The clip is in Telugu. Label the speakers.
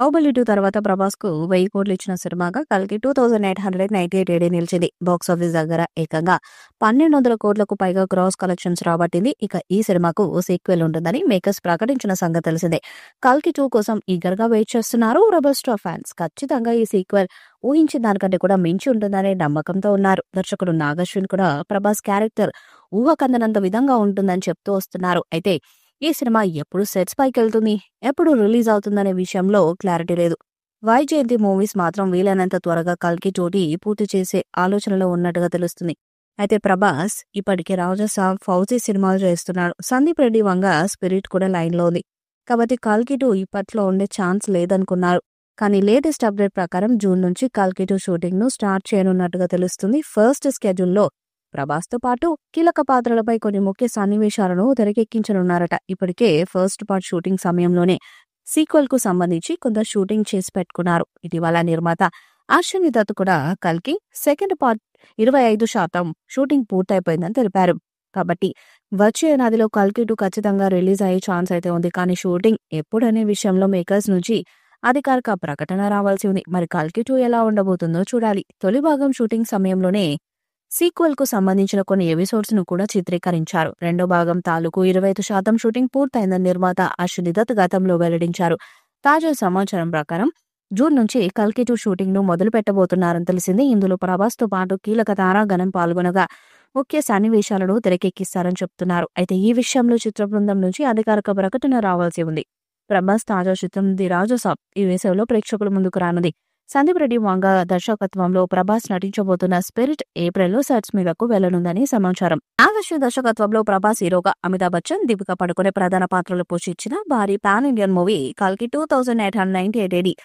Speaker 1: బాహుబలి 2 తర్వాత ప్రభాస్‌కు 1000 కోట్లు ఇచ్చిన సినిమాగా 'కల్కి' 2898 ఏడే నిలిచింది. బాక్సాఫీస్ దగ్గర ఏకంగా 1200 కోట్లకు పైగా గ్రాస్ కలెక్షన్స్ రాబట్టింది. ఇక ఈ సినిమాకు సీక్వెల్ ఉంటుందని మేకర్స్ ప్రకటించిన సంగతి తెలిసిందే. 'కల్కి 2' కోసం ఈగర్‌గా వెయిట్ చేస్తున్నారు రెబెల్ స్టార్ ఫ్యాన్స్. ఖచ్చితంగా ఈ సీక్వెల్ ఊహించిన దానికంటే కూడా మించి ఉంటుందనే నమ్మకంతో ఉన్నారు. దర్శకుడు నాగశ్విన్ కూడా ప్రభాస్ క్యారెక్టర్ ఊహకందనంత విధంగా ఉంటుందని చెప్తూ వస్తున్నారు. అయితే ఈ సినిమా ఎప్పుడు సెట్స్ పైకెళ్తుంది, ఎప్పుడు రిలీజ్ అవుతుందనే విషయంలో క్లారిటీ లేదు. వైజయంతి మూవీస్ మాత్రం వీలైనంత త్వరగా 'కల్కి 2' పూర్తి చేసే ఆలోచనలో ఉన్నట్టుగా తెలుస్తుంది. అయితే ప్రభాస్ ఇప్పటికే 'రాజసాబ్', 'ఫౌజీ' సినిమాలు చేస్తున్నాడు. సందీప్ రెడ్డి వంగ 'స్పిరిట్' కూడా లైన్‌లో ఉంది. కాబట్టి 'కల్కి 2' ఇప్పట్లో ఉండే ఛాన్స్ లేదనుకున్నారు. కానీ లేటెస్ట్ అప్డేట్ ప్రకారం జూన్ నుంచి 'కల్కి 2' షూటింగ్‌ను స్టార్ట్ చేయనున్నట్టుగా తెలుస్తుంది. ఫస్ట్ స్కెడ్యూల్‌లో ప్రభాస్‌తో పాటు కీలక పాత్రలపై కొన్ని ముఖ్య సన్నివేశాలను తెరకెక్కించనున్నారట. ఇప్పటికే ఫస్ట్ పార్ట్ షూటింగ్ సమయంలోనే సీక్వెల్‌కు సంబంధించి కొంత షూటింగ్ చేసి పెట్టుకున్నారు. ఇటీవల నిర్మాత అశ్విని దత్ కూడా 'కల్కి' సెకండ్ పార్ట్ 25% షూటింగ్ పూర్తయిపోయిందని తెలిపారు. కాబట్టి వచ్చే ఏడాదిలో 'కల్కి 2' ఖచ్చితంగా రిలీజ్ అయ్యే ఛాన్స్ అయితే ఉంది. కానీ షూటింగ్ ఎప్పుడనే విషయంలో మేకర్స్ నుంచి అధికారిక ప్రకటన రావాల్సి ఉంది. మరి 'కల్కి 2' ఎలా ఉండబోతుందో చూడాలి. తొలి భాగం షూటింగ్ సమయంలోనే సీక్వెల్‌కు సంబంధించిన కొన్ని ఎపిసోడ్స్‌ను కూడా చిత్రీకరించారు. రెండో భాగం తాలూకు 25% షూటింగ్ పూర్తయిందని నిర్మాత అశ్విని దత్ గతంలో వెల్లడించారు. తాజా సమాచారం ప్రకారం జూన్ నుంచి 'కల్కి 2' షూటింగ్‌ను మొదలు పెట్టబోతున్నారని తెలిసింది. ఇందులో ప్రభాస్‌తో పాటు కీలక తారాగణం పాల్గొనగా ముఖ్య సన్నివేశాలను తెరకెక్కిస్తారని చెప్తున్నారు. అయితే ఈ విషయంలో చిత్ర బృందం నుంచి అధికారిక ప్రకటన రావాల్సి ఉంది. ప్రభాస్ తాజా చిత్రం 'ది రాజసాబ్' ఈ వేసవిలో ప్రేక్షకుల ముందుకు రానుంది. సందీప్ రెడ్డి వంగ దర్శకత్వంలో ప్రభాస్ నటించబోతున్న 'స్పిరిట్' ఏప్రిల్‌లో సెట్స్ మీదకు వెళ్లనుందని సమాచారం. నాగశ్విన్ దర్శకత్వంలో ప్రభాస్ హీరోగా అమితాబ్ బచ్చన్, దీపికా పడుకొనే ప్రధాన పాత్రలు పోషించిన భారీ పాన్ ఇండియన్ మూవీ 'కల్కి 2898 ఏడి'